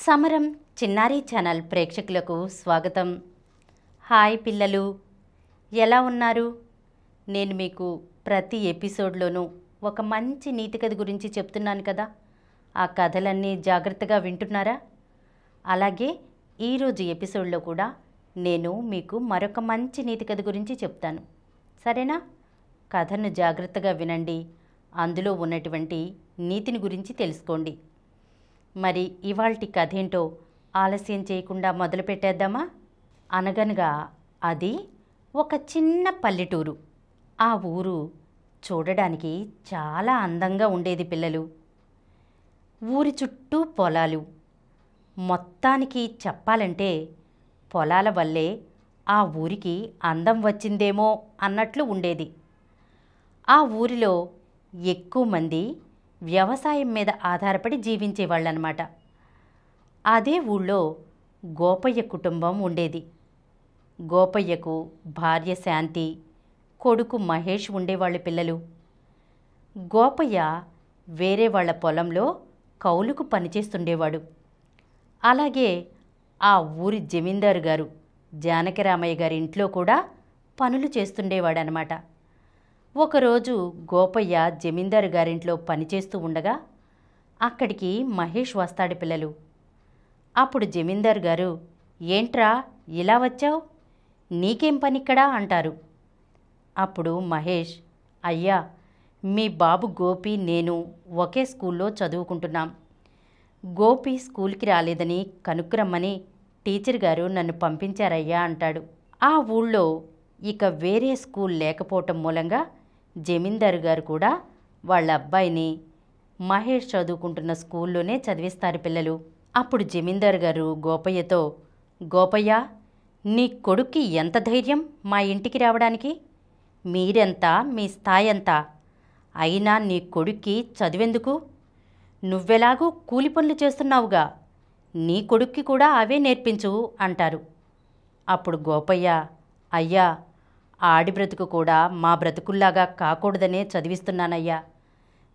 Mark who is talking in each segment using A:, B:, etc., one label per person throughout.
A: సమరం చిన్నారి ఛానల్ ప్రేక్షకులకు స్వాగతం. హాయ్ పిల్లలు, ఎలా ఉన్నారు? నేను మీకు ప్రతి ఎపిసోడ్లోనూ ఒక మంచి నీతి కథ గురించి చెప్తున్నాను కదా. ఆ కథలన్నీ జాగ్రత్తగా వింటున్నారా? అలాగే ఈరోజు ఎపిసోడ్లో కూడా నేను మీకు మరొక మంచి నీతి కథ గురించి చెప్తాను. సరేనా? కథను జాగ్రత్తగా వినండి. అందులో ఉన్నటువంటి నీతిని గురించి తెలుసుకోండి. మరి ఇవాల్టి కథ ఏంటో ఆలస్యం చేయకుండా మొదలు పెట్టేద్దామా? అనగనగా అది ఒక చిన్న పల్లెటూరు. ఆ ఊరు చూడడానికి చాలా అందంగా ఉండేది పిల్లలు. ఊరి చుట్టూ పొలాలు. మొత్తానికి చెప్పాలంటే పొలాల వల్లే ఆ ఊరికి అందం వచ్చిందేమో అన్నట్లు ఉండేది. ఆ ఊరిలో ఎక్కువ మంది వ్యవసాయం మీద ఆధారపడి జీవించేవాళ్ళనమాట. అదే ఊళ్ళో గోపయ్య కుటుంబం ఉండేది. గోపయ్యకు భార్య శాంతి, కొడుకు మహేష్ ఉండేవాళ్ళు పిల్లలు. గోపయ్య వేరే వాళ్ళ పొలంలో కౌలుకు పనిచేస్తుండేవాడు. అలాగే ఆ ఊరి జమీందారు గారు జానకిరామయ్య గారి ఇంట్లో కూడా పనులు చేస్తుండేవాడనమాట. ఒకరోజు గోపయ్య జమీందారు గారింట్లో పనిచేస్తూ ఉండగా అక్కడికి మహేష్ వస్తాడు పిల్లలు. అప్పుడు జమీందారు గారు, ఏంట్రా ఇలా వచ్చావు? నీకేం పనిక్కడా అంటారు. అప్పుడు మహేష్, అయ్యా, మీ బాబు గోపి నేను ఒకే స్కూల్లో చదువుకుంటున్నాం. గోపి స్కూల్కి రాలేదని కనుక్కురమ్మని టీచర్ గారు నన్ను పంపించారయ్యా అంటాడు. ఆ ఊళ్ళో ఇక వేరే స్కూల్ లేకపోవటం మూలంగా జమీందారు గారు కూడా వాళ్ళ అబ్బాయిని మహేష్ చదువుకుంటున్న స్కూల్లోనే చదివిస్తారు పిల్లలు. అప్పుడు జమీందారు గారు గోపయ్యతో, గోపయ్య, నీ కొడుక్కి ఎంత ధైర్యం మా ఇంటికి రావడానికి? మీరెంత, మీ స్థాయి ఎంత? అయినా నీ కొడుక్కి చదివెందుకు? నువ్వెలాగూ కూలి పనులు చేస్తున్నావుగా, నీ కొడుక్కి కూడా అవే నేర్పించు అంటారు. అప్పుడు గోపయ్య, అయ్యా, ఆడి బ్రతుకు కూడా మా బ్రతుకుల్లాగా కాకూడదనే చదివిస్తున్నానయ్యా.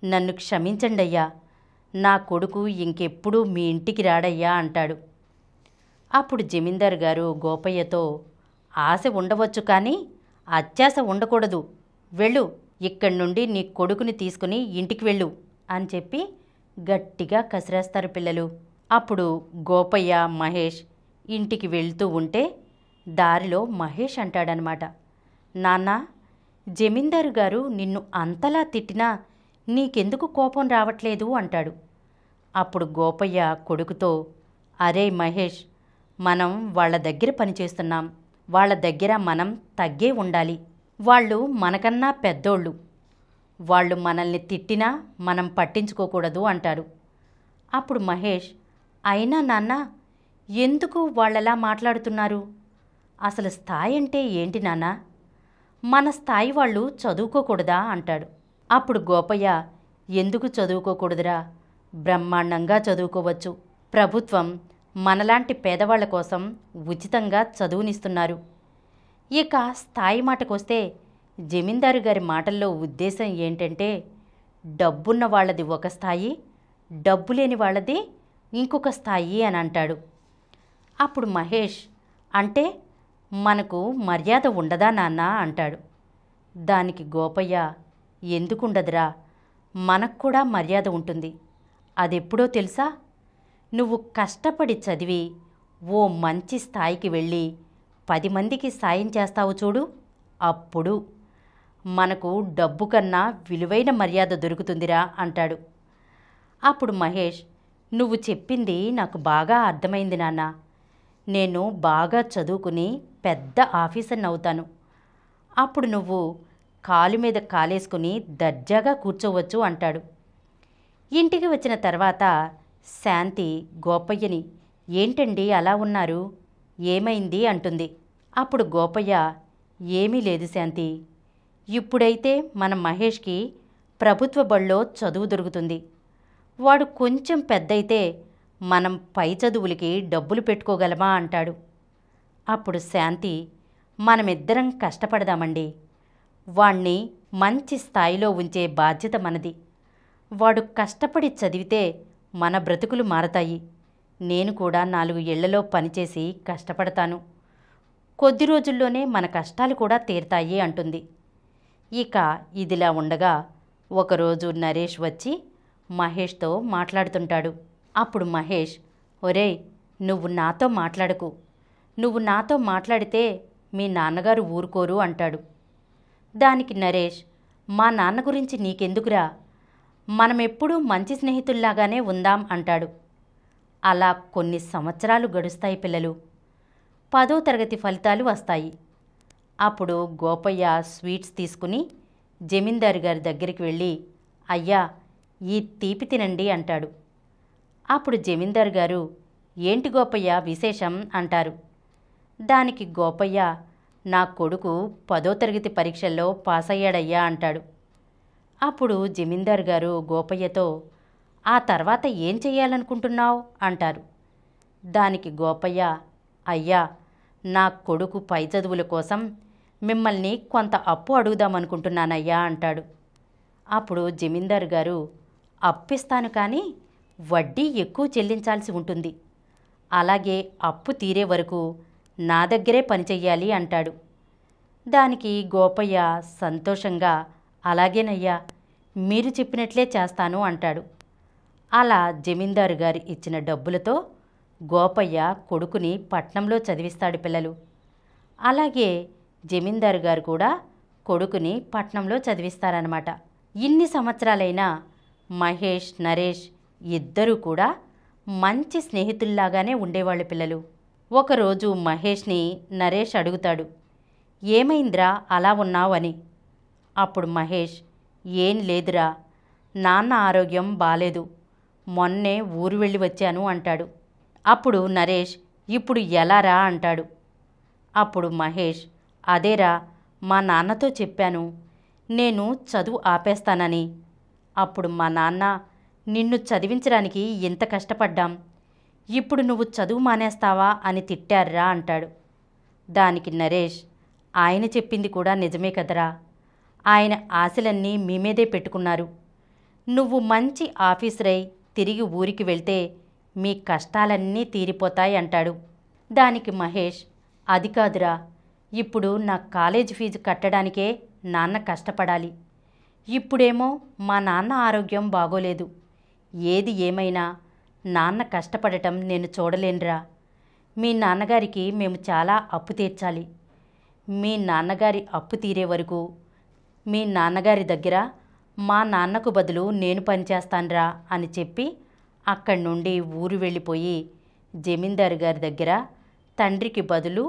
A: నన్ను క్షమించండి అయ్యా. నా కొడుకు ఇంకెప్పుడూ మీ ఇంటికి రాడయ్యా అంటాడు. అప్పుడు జమీందారు గారు గోపయ్యతో, ఆశ ఉండవచ్చు కానీ అత్యాశ ఉండకూడదు. వెళ్ళు, ఇక్కడి నుండి నీ కొడుకుని తీసుకుని ఇంటికి వెళ్ళు అని చెప్పి గట్టిగా కసిరేస్తారు పిల్లలు. అప్పుడు గోపయ్య మహేష్ ఇంటికి వెళ్తూ ఉంటే దారిలో మహేష్ అంటాడనమాట, నాన్నా, జమీందారు గారు నిన్ను అంతలా తిట్టినా నీకెందుకు కోపం రావట్లేదు అంటాడు. అప్పుడు గోపయ్య కొడుకుతో, అరే మహేష్, మనం వాళ్ళ దగ్గర పనిచేస్తున్నాం. వాళ్ళ దగ్గర మనం తగ్గే ఉండాలి. వాళ్ళు మనకన్నా పెద్దోళ్ళు. వాళ్ళు మనల్ని తిట్టినా మనం పట్టించుకోకూడదు అంటాడు. అప్పుడు మహేష్, అయినా నాన్న, ఎందుకు వాళ్ళలా మాట్లాడుతున్నారు? అసలు స్థాయి అంటే ఏంటి నాన్న? మన స్థాయి వాళ్ళు చదువుకోకూడదా అంటాడు. అప్పుడు గోపయ్య, ఎందుకు చదువుకోకూడదురా? బ్రహ్మాండంగా చదువుకోవచ్చు. ప్రభుత్వం మనలాంటి పేదవాళ్ల కోసం ఉచితంగా చదువునిస్తున్నారు. ఇక స్థాయి మాటకొస్తే జమీందారు గారి మాటల్లో ఉద్దేశం ఏంటంటే డబ్బున్న వాళ్ళది ఒక స్థాయి, డబ్బు లేని వాళ్ళది ఇంకొక స్థాయి అని అంటాడు. అప్పుడు మహేష్, అంటే మనకు మర్యాద ఉండదా నాన్న అంటాడు. దానికి గోపయ్య, ఎందుకుండదురా, మనకు కూడా మర్యాద ఉంటుంది. అదెప్పుడో తెలుసా? నువ్వు కష్టపడి చదివి ఓ మంచి స్థాయికి వెళ్ళి 10 మందికి సాయం చేస్తావు చూడు, అప్పుడు మనకు డబ్బు కన్నా విలువైన మర్యాద దొరుకుతుందిరా అంటాడు. అప్పుడు మహేష్, నువ్వు చెప్పింది నాకు బాగా అర్థమైంది నాన్న. నేను బాగా చదువుకుని పెద్ద ఆఫీసర్ని అవుతాను. అప్పుడు నువ్వు కాలు మీద కాలేసుకుని దర్జాగా కూర్చోవచ్చు అంటాడు. ఇంటికి వచ్చిన తర్వాత శాంతి గోపయ్యని, ఏంటండి అలా ఉన్నారు, ఏమైంది అంటుంది. అప్పుడు గోపయ్య, ఏమీ లేదు శాంతి, ఇప్పుడైతే మన మహేష్కి ప్రభుత్వ బడిలో చదువు దొరుకుతుంది. వాడు కొంచెం పెద్దయితే మనం పై చదువులకి డబ్బులు పెట్టుకోగలమా అంటాడు. అప్పుడు శాంతి, మనమిద్దరం కష్టపడదామండి. వాణ్ణి మంచి స్థాయిలో ఉంచే బాధ్యత మనది. వాడు కష్టపడి చదివితే మన బ్రతుకులు మారతాయి. నేను కూడా 4 ఇళ్లలో పనిచేసి కష్టపడతాను. కొద్ది రోజుల్లోనే మన కష్టాలు కూడా తీరతాయి అంటుంది. ఇక ఇదిలా ఉండగా ఒకరోజు నరేష్ వచ్చి మహేష్తో మాట్లాడుతుంటాడు. అప్పుడు మహేష్, ఒరేయ్, నువ్వు నాతో మాట్లాడకు. నువ్వు నాతో మాట్లాడితే మీ నాన్నగారు ఊరుకోరు అంటాడు. దానికి నరేష్, మా నాన్న గురించి నీకెందుకురా, మనమెప్పుడూ మంచి స్నేహితుల్లాగానే ఉందాం అంటాడు. అలా కొన్ని సంవత్సరాలు గడుస్తాయి పిల్లలు. 10వ తరగతి ఫలితాలు వస్తాయి. అప్పుడు గోపయ్య స్వీట్స్ తీసుకుని జమీందారు గారి దగ్గరికి వెళ్ళి, అయ్యా, ఈ తీపి తినండి అంటాడు. అప్పుడు జమీందారు గారు, ఏంటి గోపయ్య విశేషం అంటారు. దానికి గోపయ్య, నా కొడుకు 10వ తరగతి పరీక్షల్లో పాస్ అయ్యాడయ్యా అంటాడు. అప్పుడు జమీందారు గారు గోపయ్యతో, ఆ తర్వాత ఏం చెయ్యాలనుకుంటున్నావు అంటారు. దానికి గోపయ్య, అయ్యా, నా కొడుకు పై చదువుల కోసం మిమ్మల్ని కొంత అప్పు అడుగుదామనుకుంటున్నానయ్యా అంటాడు. అప్పుడు జమీందారు గారు, అప్పిస్తాను కానీ వడ్డీ ఎక్కువ చెల్లించాల్సి ఉంటుంది. అలాగే అప్పు తీరే వరకు నా దగ్గరే పనిచెయ్యాలి అంటాడు. దానికి గోపయ్య సంతోషంగా, అలాగేనయ్యా, మీరు చెప్పినట్లే చేస్తాను అంటాడు. అలా జమీందారు గారు ఇచ్చిన డబ్బులతో గోపయ్య కొడుకుని పట్నంలో చదివిస్తాడు పిల్లలు. అలాగే జమీందారు గారు కూడా కొడుకుని పట్నంలో చదివిస్తారనమాట. ఇన్ని సంవత్సరాలైనా మహేష్, నరేష్ ఇద్దరూ కూడా మంచి స్నేహితుల్లాగానే ఉండేవాళ్ళు పిల్లలు. ఒకరోజు మహేష్ని నరేష్ అడుగుతాడు, ఏమైందిరా అలా ఉన్నావు అని. అప్పుడు మహేష్, ఏం లేదురా, నాన్న ఆరోగ్యం బాలేదు, మొన్నే ఊరు వెళ్ళి వచ్చాను అంటాడు. అప్పుడు నరేష్, ఇప్పుడు ఎలారా అంటాడు. అప్పుడు మహేష్, అదేరా, మా నాన్నతో చెప్పాను, నేను చదువు ఆపేస్తానని. అప్పుడు మా నాన్న, నిన్ను చదివించడానికి ఎంత కష్టపడ్డాం, ఇప్పుడు నువ్వు చదువు మానేస్తావా అని తిట్టారా అంటాడు. దానికి నరేష్, ఆయన చెప్పింది కూడా నిజమే కదరా, ఆయన ఆశలన్నీ మీ మీదే పెట్టుకున్నారు. నువ్వు మంచి ఆఫీసరై తిరిగి ఊరికి వెళ్తే మీ కష్టాలన్నీ తీరిపోతాయి అంటాడు. దానికి మహేష్, అది కాదురా, ఇప్పుడు నా కాలేజీ ఫీజు కట్టడానికే నాన్న కష్టపడాలి. ఇప్పుడేమో మా నాన్న ఆరోగ్యం బాగోలేదు. ఏది ఏమైనా నాన్న కష్టపడటం నేను చూడలేనురా. మీ నాన్నగారికి మేము చాలా అప్పు తీర్చాలి. మీ నాన్నగారి అప్పు తీరే వరకు మీ నాన్నగారి దగ్గర మా నాన్నకు బదులు నేను పనిచేస్తానురా అని చెప్పి అక్కడి నుండి ఊరు వెళ్ళిపోయి జమీందారు గారి దగ్గర తండ్రికి బదులు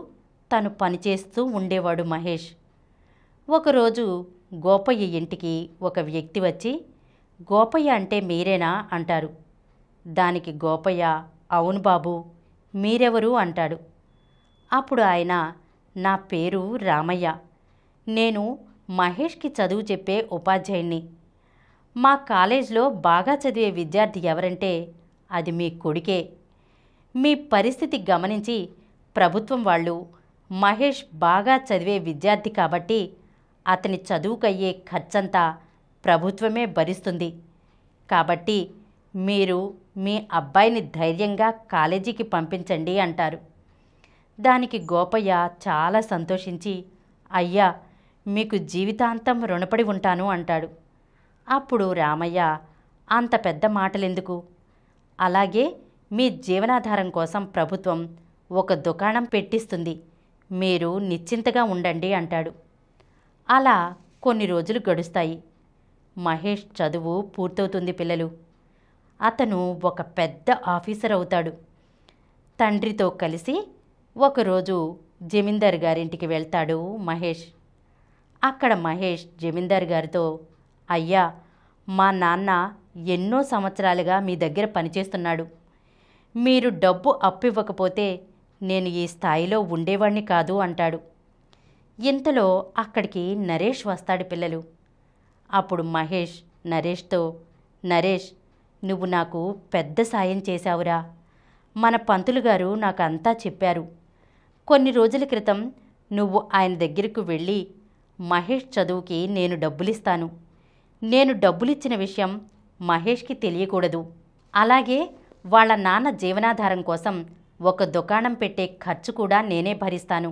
A: తను పనిచేస్తూ ఉండేవాడు మహేష్. ఒకరోజు గోపయ్య ఇంటికి ఒక వ్యక్తి వచ్చి, గోపయ్య అంటే మీరేనా అంటారు. దానికి గోపయ్య, అవును బాబు, మీరెవరు అంటాడు. అప్పుడు ఆయన, నా పేరు రామయ్య, నేను మహేష్కి చదువు చెప్పే ఉపాధ్యాయుణ్ణి. మా కాలేజ్లో బాగా చదివే విద్యార్థి ఎవరంటే అది మీ కొడుకే. మీ పరిస్థితి గమనించి ప్రభుత్వం వాళ్ళు మహేష్ బాగా చదివే విద్యార్థి కాబట్టి అతని చదువుకయ్యే ఖర్చంతా ప్రభుత్వమే భరిస్తుంది. కాబట్టి మీరు మీ అబ్బాయిని ధైర్యంగా కాలేజీకి పంపించండి అంటారు. దానికి గోపయ్య చాలా సంతోషించి, అయ్యా, మీకు జీవితాంతం రుణపడి ఉంటాను అంటాడు. అప్పుడు రామయ్య, అంత పెద్ద మాటలెందుకు, అలాగే మీ జీవనాధారం కోసం ప్రభుత్వం ఒక దుకాణం పెట్టిస్తుంది, మీరు నిశ్చింతగా ఉండండి అంటాడు. అలా కొన్ని రోజులు గడుస్తాయి. మహేష్ చదువు పూర్తవుతుంది పిల్లలు. అతను ఒక పెద్ద ఆఫీసర్ అవుతాడు. తండ్రితో కలిసి ఒకరోజు జమీందారు గారింటికి వెళ్తాడు మహేష్. అక్కడ మహేష్ జమీందారు గారితో, అయ్యా, మా నాన్న ఎన్నో సంవత్సరాలుగా మీ దగ్గర పనిచేస్తున్నాడు. మీరు డబ్బు అప్పివ్వకపోతే నేను ఈ స్థాయిలో ఉండేవాణ్ణి కాదు అంటాడు. ఇంతలో అక్కడికి నరేష్ వస్తాడు పిల్లలు. అప్పుడు మహేష్ నరేష్తో, నరేష్, నువ్వు నాకు పెద్ద సాయం చేశావురా. మన పంతులు గారు నాకు అంతా చెప్పారు. కొన్ని రోజుల క్రితం నువ్వు ఆయన దగ్గరకు వెళ్ళి, మహేష్ చదువుకి నేను డబ్బులిస్తాను, నేను డబ్బులిచ్చిన విషయం మహేష్కి తెలియకూడదు, అలాగే వాళ్ళ నాన్న జీవనాధారం కోసం ఒక దుకాణం పెట్టే ఖర్చు కూడా నేనే భరిస్తాను.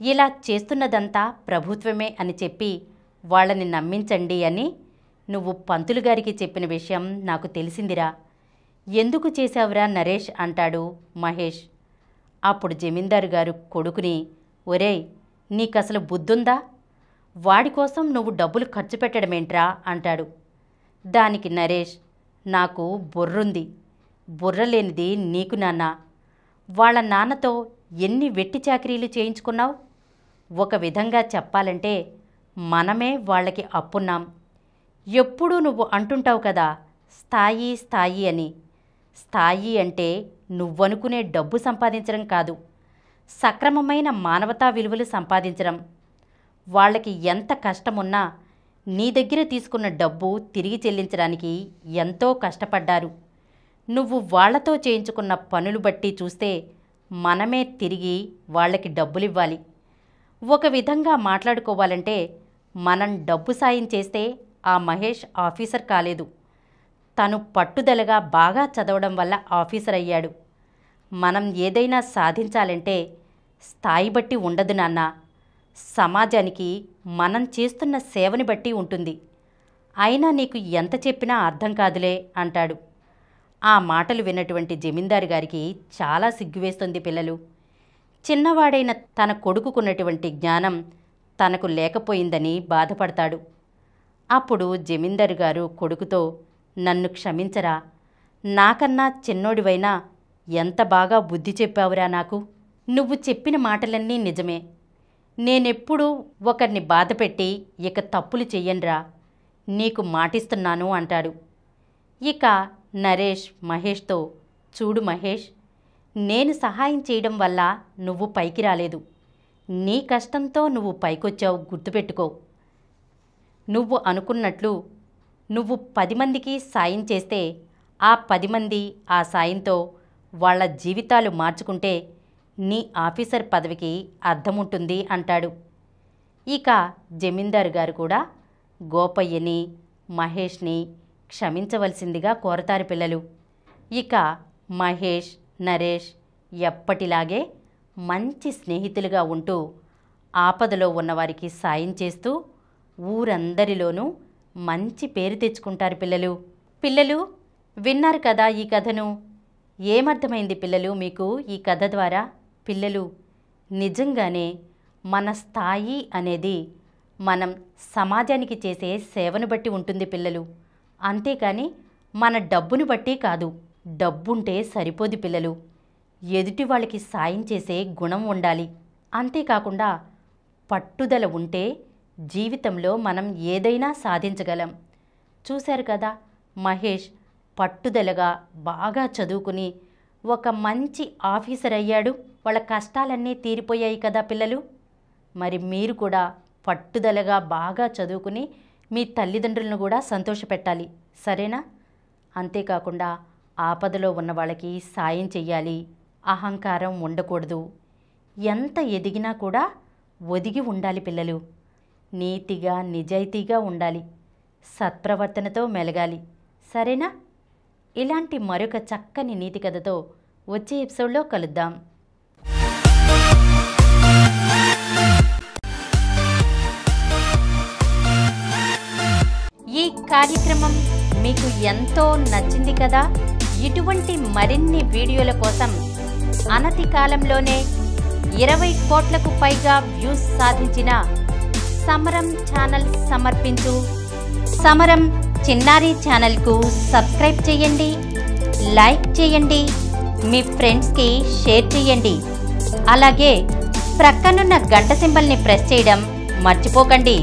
A: ఇలా చేస్తున్నదంతా ప్రభుత్వమే అని చెప్పి వాళ్ళని నమ్మించండి అని నువ్వు పంతులు గారికి చెప్పిన విషయం నాకు తెలిసిందిరా. ఎందుకు చేశావురా నరేష్ అంటాడు మహేష్. అప్పుడు జమీందారు గారు కొడుకుని, ఒరేయ్ నీకసలు బుద్ధుందా? వాడి కోసం నువ్వు డబ్బులు ఖర్చు పెట్టడమేంట్రా అంటాడు. దానికి నరేష్, నాకు బుర్రుంది, బుర్ర లేనిది నీకు నాన్న. వాళ్ళ నాన్నతో ఎన్ని వెట్టి చాకరీలు చేయించుకున్నావు? ఒక విధంగా చెప్పాలంటే మనమే వాళ్ళకి అప్పున్నాం. ఎప్పుడూ నువ్వు అంటుంటావు కదా స్థాయి స్థాయి అని. స్థాయి అంటే నువ్వనుకునే డబ్బు సంపాదించడం కాదు, సక్రమమైన మానవతా విలువలు సంపాదించడం. వాళ్ళకి ఎంత కష్టమున్నా నీ దగ్గర తీసుకున్న డబ్బు తిరిగి చెల్లించడానికి ఎంతో కష్టపడ్డారు. నువ్వు వాళ్లతో చేయించుకున్న పనులు బట్టి చూస్తే మనమే తిరిగి వాళ్ళకి డబ్బులివ్వాలి. ఒక విధంగా మాట్లాడుకోవాలంటే మనం డబ్బు సాయం చేస్తే ఆ మహేష్ ఆఫీసర్ కాలేదు, తను పట్టుదలగా బాగా చదవడం వల్ల ఆఫీసర్ అయ్యాడు. మనం ఏదైనా సాధించాలంటే స్థాయి బట్టి ఉండదు నాన్న, సమాజానికి మనం చేస్తున్న సేవని బట్టి ఉంటుంది. అయినా నీకు ఎంత చెప్పినా అర్థం కాదులే అంటాడు. ఆ మాటలు విన్నటువంటి జమీందారు గారికి చాలా సిగ్గువేస్తుంది. పిల్లలు, చిన్నవాడైన తన కొడుకుకున్నటువంటి జ్ఞానం తనకు లేకపోయిందని బాధపడతాడు. అప్పుడు జమీందారు గారు కొడుకుతో, నన్ను క్షమించరా, నాకన్నా చిన్నోడివైనా ఎంత బాగా బుద్ధి చెప్పావురా నాకు. నువ్వు చెప్పిన మాటలన్నీ నిజమే. నేనెప్పుడూ ఒకరిని బాధపెట్టి ఇక తప్పులు చెయ్యనురా, నీకు మాటిస్తున్నాను అంటాడు. ఇక నరేష్ మహేష్తో, చూడు మహేష్, నేను సహాయం చేయడం వల్ల నువ్వు పైకి రాలేదు, నీ కష్టంతో నువ్వు పైకొచ్చావు, గుర్తుపెట్టుకో. నువ్వు అనుకున్నట్లు నువ్వు 10 మందికి సాయం చేస్తే ఆ 10 మంది ఆ సాయంతో వాళ్ళ జీవితాలు మార్చుకుంటే నీ ఆఫీసర్ పదవికి అర్థముంటుంది అంటాడు. ఇక జమీందారు గారు కూడా గోపయ్యని మహేష్ని క్షమించవలసిందిగా కోరతారు పిల్లలు. ఇక మహేష్ నరేష్ ఎప్పటిలాగే మంచి స్నేహితులుగా ఉంటూ ఆపదలో ఉన్నవారికి సాయం చేస్తూ ఊరందరిలోనూ మంచి పేరు తెచ్చుకుంటారు పిల్లలు. పిల్లలు విన్నారు కదా ఈ కథను. ఏమర్థమైంది పిల్లలు మీకు ఈ కథ ద్వారా? పిల్లలు, నిజంగానే మన స్థాయి అనేది మనం సమాజానికి చేసే సేవను బట్టి ఉంటుంది పిల్లలు, అంతేకాని మన డబ్బును బట్టి కాదు. డబ్బుంటే సరిపోదు పిల్లలు, ఎదుటి వాళ్ళకి సాయం చేసే గుణం ఉండాలి. అంతేకాకుండా పట్టుదల ఉంటే జీవితంలో మనం ఏదైనా సాధించగలం. చూశారు కదా, మహేష్ పట్టుదలగా బాగా చదువుకుని ఒక మంచి ఆఫీసర్ అయ్యాడు. వాళ్ళ కష్టాలన్నీ తీరిపోయాయి కదా పిల్లలు. మరి మీరు కూడా పట్టుదలగా బాగా చదువుకుని మీ తల్లిదండ్రులను కూడా సంతోషపెట్టాలి, సరేనా? అంతేకాకుండా ఆపదలో ఉన్న వాళ్ళకి సాయం చెయ్యాలి. అహంకారం ఉండకూడదు. ఎంత ఎదిగినా కూడా ఒదిగి ఉండాలి పిల్లలు. నీతిగా నిజాయితీగా ఉండాలి. సత్ప్రవర్తనతో మెలగాలి, సరేనా? ఇలాంటి మరొక చక్కని నీతి కథతో వచ్చే ఎపిసోడ్లో కలుద్దాం. ఈ కార్యక్రమం మీకు ఎంతో నచ్చింది కదా. ఇటువంటి మరిన్ని వీడియోల కోసం అనతి కాలంలోనే 20 కోట్లకు పైగా వ్యూస్ సాధించిన సమరం ఛానల్ సమర్పించు సమరం చిన్నారి ఛానల్కు సబ్స్క్రైబ్ చేయండి, లైక్ చేయండి, మీ ఫ్రెండ్స్కి షేర్ చేయండి. అలాగే ప్రక్కనున్న గంట సింబల్ని ప్రెస్ చేయడం మర్చిపోకండి.